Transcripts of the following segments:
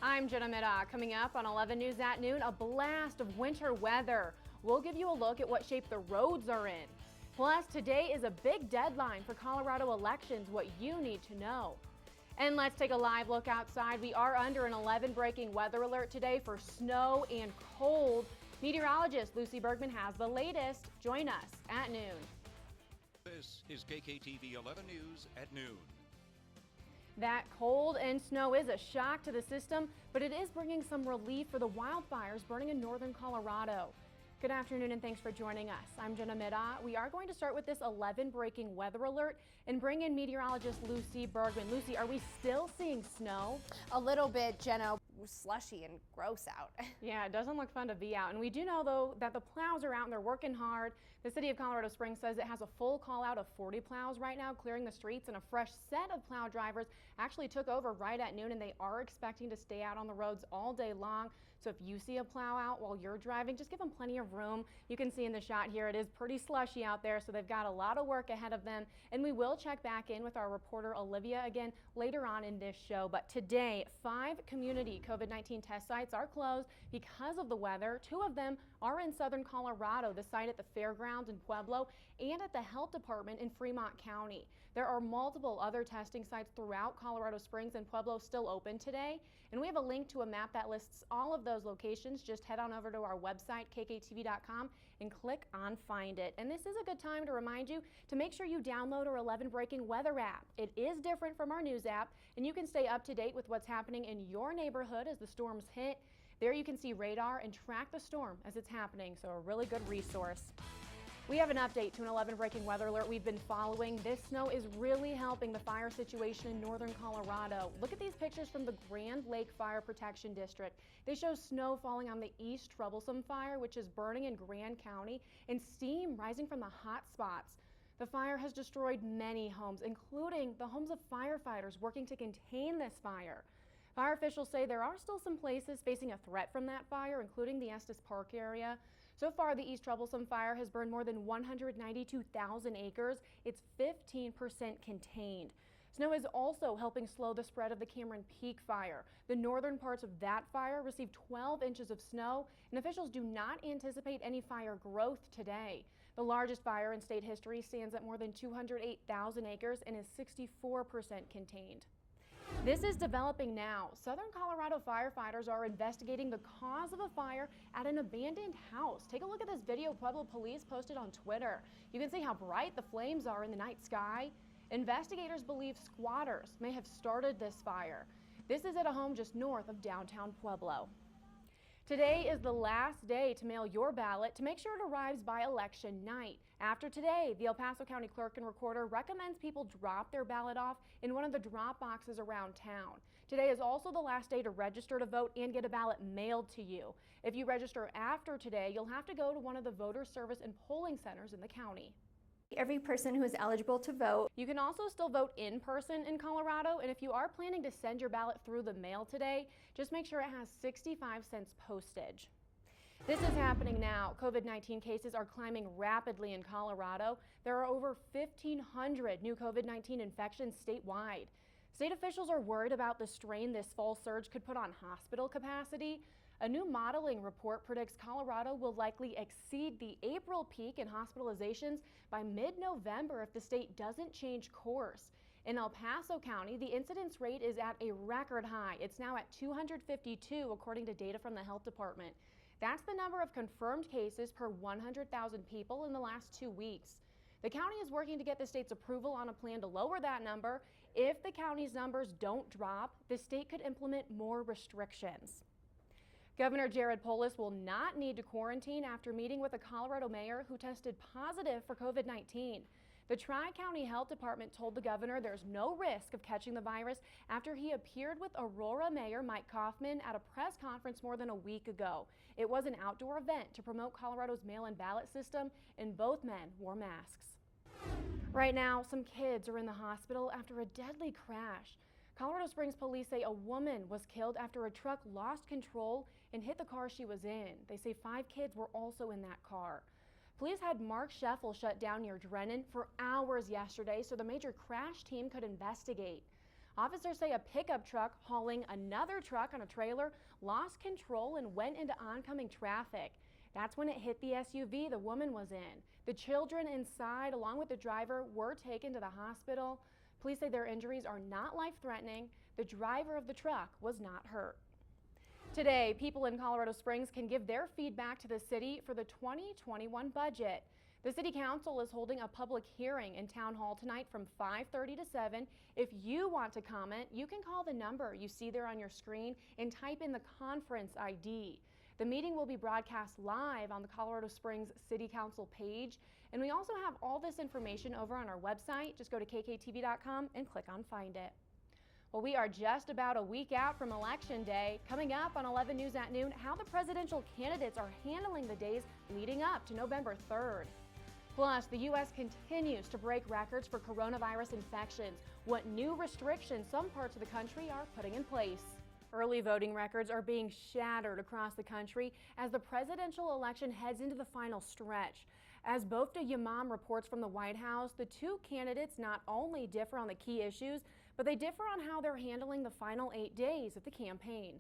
I'm Jenna Middaugh. Coming up on 11 News at noon, a blast of winter weather. We'll give you a look at what shape the roads are in. Plus, today is a big deadline for Colorado elections, what you need to know. And let's take a live look outside. We are under an 11 breaking weather alert today for snow and cold. Meteorologist Lucy Bergman has the latest. Join us at noon. This is KKTV 11 News at noon. That cold and snow is a shock to the system, but it is bringing some relief for the wildfires burning in northern Colorado. Good afternoon and thanks for joining us. I'm Jenna Middaugh. We are going to start with this 11 breaking weather alert and bring in meteorologist Lucy Bergman. Lucy, are we still seeing snow? A little bit, Jenna. Slushy and gross out. Yeah, it doesn't look fun to be out. And we do know, though, that the plows are out and they're working hard. The city of Colorado Springs says it has a full call out of 40 plows right now clearing the streets, and a fresh set of plow drivers actually took over right at noon, and they are expecting to stay out on the roads all day long. So if you see a plow out while you're driving, just give them plenty of room. You can see in the shot here, it is pretty slushy out there, so they've got a lot of work ahead of them. And we will check back in with our reporter Olivia again later on in this show. But today, 5 community COVID-19 test sites are closed because of the weather. 2 of them are in southern Colorado, the site at the fairgrounds in Pueblo and at the health department in Fremont County. There are multiple other testing sites throughout Colorado Springs and Pueblo still open today. And we have a link to a map that lists all of those locations. Just head on over to our website, kktv.com, and click on Find It. And this is a good time to remind you to make sure you download our 11 Breaking Weather app. It is different from our news app, and you can stay up to date with what's happening in your neighborhood as the storms hit. There you can see radar and track the storm as it's happening, so a really good resource. We have an update to an 11 breaking weather alert we've been following. This snow is really helping the fire situation in northern Colorado. Look at these pictures from the Grand Lake Fire Protection District. They show snow falling on the East Troublesome Fire, which is burning in Grand County, and steam rising from the hot spots. The fire has destroyed many homes, including the homes of firefighters working to contain this fire. Fire officials say there are still some places facing a threat from that fire, including the Estes Park area. So far, the East Troublesome Fire has burned more than 192,000 acres. It's 15% contained. Snow is also helping slow the spread of the Cameron Peak Fire. The northern parts of that fire received 12 inches of snow, and officials do not anticipate any fire growth today. The largest fire in state history stands at more than 208,000 acres and is 64% contained. This is developing now. Southern Colorado firefighters are investigating the cause of a fire at an abandoned house. Take a look at this video Pueblo police posted on Twitter. You can see how bright the flames are in the night sky. Investigators believe squatters may have started this fire. This is at a home just north of downtown Pueblo. Today is the last day to mail your ballot to make sure it arrives by election night. After today, the El Paso County Clerk and Recorder recommends people drop their ballot off in one of the drop boxes around town. Today is also the last day to register to vote and get a ballot mailed to you. If you register after today, you'll have to go to one of the voter service and polling centers in the county. Every person who is eligible to vote. You can also still vote in person in Colorado, and if you are planning to send your ballot through the mail today, just make sure it has 65 cents postage. This is happening now. COVID-19 cases are climbing rapidly in Colorado. There are over 1,500 new COVID-19 infections statewide. State officials are worried about the strain this fall surge could put on hospital capacity. A new modeling report predicts Colorado will likely exceed the April peak in hospitalizations by mid-November if the state doesn't change course. In El Paso County, the incidence rate is at a record high. It's now at 252, according to data from the health department. That's the number of confirmed cases per 100,000 people in the last 2 weeks. The county is working to get the state's approval on a plan to lower that number. If the county's numbers don't drop, the state could implement more restrictions. Governor Jared Polis will not need to quarantine after meeting with a Colorado mayor who tested positive for COVID-19. The Tri-County Health Department told the governor there's no risk of catching the virus after he appeared with Aurora Mayor Mike Kaufman at a press conference more than a week ago. It was an outdoor event to promote Colorado's mail-in ballot system, and both men wore masks. Right now, some kids are in the hospital after a deadly crash. Colorado Springs police say a woman was killed after a truck lost control and hit the car she was in. They say 5 kids were also in that car. Police had Mark Scheffel shut down near Drennan for hours yesterday so the major crash team could investigate. Officers say a pickup truck hauling another truck on a trailer lost control and went into oncoming traffic. That's when it hit the SUV the woman was in. The children inside, along with the driver, were taken to the hospital. Police say their injuries are not life-threatening. The driver of the truck was not hurt. Today, people in Colorado Springs can give their feedback to the city for the 2021 budget. The City Council is holding a public hearing in Town Hall tonight from 5:30 to 7. If you want to comment, you can call the number you see there on your screen and type in the conference ID. The meeting will be broadcast live on the Colorado Springs City Council page, and we also have all this information over on our website. Just go to KKTV.com and click on Find It. Well, we are just about a week out from Election Day. Coming up on 11 News at noon, how the presidential candidates are handling the days leading up to November 3rd. Plus, the U.S. continues to break records for coronavirus infections. What new restrictions some parts of the country are putting in place. Early voting records are being shattered across the country as the presidential election heads into the final stretch. As Bofta Yamam reports from the White House, the two candidates not only differ on the key issues, but they differ on how they're handling the final 8 days of the campaign.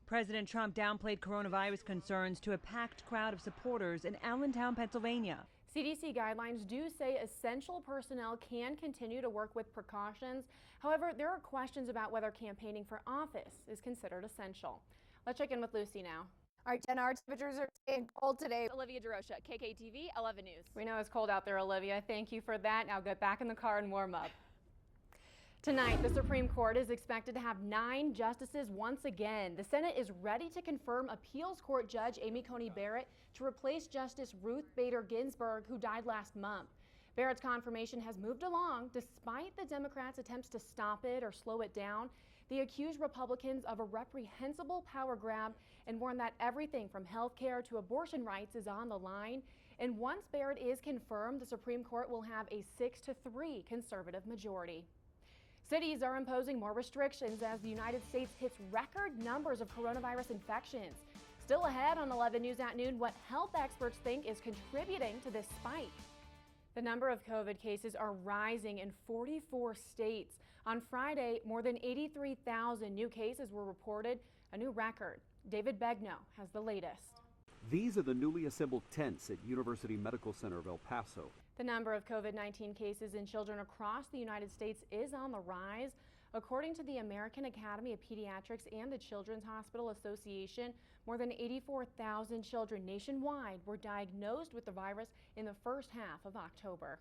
President Trump downplayed coronavirus concerns to a packed crowd of supporters in Allentown, Pennsylvania. CDC guidelines do say essential personnel can continue to work with precautions. However, there are questions about whether campaigning for office is considered essential. Let's check in with Lucy now. All right, Jenna, our temperatures are staying cold today. Olivia DeRocha, KKTV 11 News. We know it's cold out there, Olivia. Thank you for that. Now get back in the car and warm up. Tonight, the Supreme Court is expected to have 9 justices once again. The Senate is ready to confirm appeals court judge Amy Coney Barrett to replace Justice Ruth Bader Ginsburg, who died last month. Barrett's confirmation has moved along despite the Democrats' attempts to stop it or slow it down. They accuse Republicans of a reprehensible power grab and warn that everything from health care to abortion rights is on the line. And once Barrett is confirmed, the Supreme Court will have a 6-3 conservative majority. Cities are imposing more restrictions as the United States hits record numbers of coronavirus infections. Still ahead on 11 News at noon, what health experts think is contributing to this spike. The number of COVID cases are rising in 44 states. On Friday, more than 83,000 new cases were reported, a new record. David Begno has the latest. These are the newly assembled tents at University Medical Center of El Paso. The number of COVID-19 cases in children across the United States is on the rise. According to the American Academy of Pediatrics and the Children's Hospital Association, more than 84,000 children nationwide were diagnosed with the virus in the first half of October.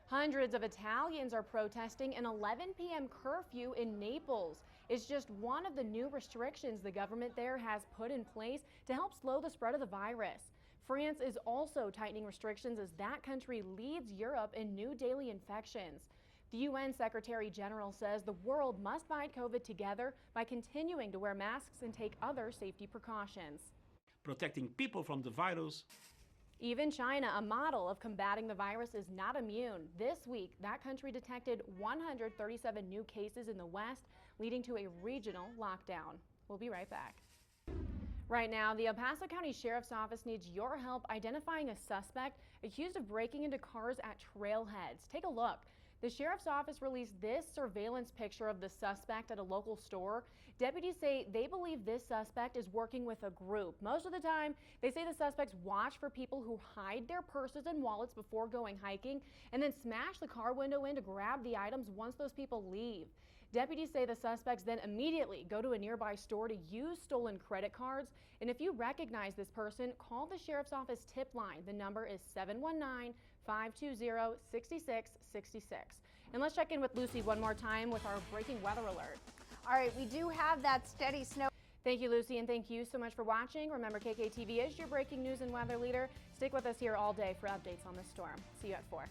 Hundreds of Italians are protesting an 11 p.m. curfew in Naples. It's just one of the new restrictions the government there has put in place to help slow the spread of the virus. France is also tightening restrictions as that country leads Europe in new daily infections. The UN Secretary General says the world must fight COVID together by continuing to wear masks and take other safety precautions. Protecting people from the virus. Even China, a model of combating the virus, is not immune. This week, that country detected 137 new cases in the West, leading to a regional lockdown. We'll be right back. Right now, the El Paso County Sheriff's Office needs your help identifying a suspect accused of breaking into cars at trailheads. Take a look. The Sheriff's Office released this surveillance picture of the suspect at a local store. Deputies say they believe this suspect is working with a group. Most of the time, they say the suspects watch for people who hide their purses and wallets before going hiking and then smash the car window in to grab the items once those people leave. Deputies say the suspects then immediately go to a nearby store to use stolen credit cards. And if you recognize this person, call the Sheriff's Office tip line. The number is 719-520-6666. And let's check in with Lucy one more time with our breaking weather alert. All right, we do have that steady snow. Thank you, Lucy, and thank you so much for watching. Remember, KKTV is your breaking news and weather leader. Stick with us here all day for updates on the storm. See you at 4.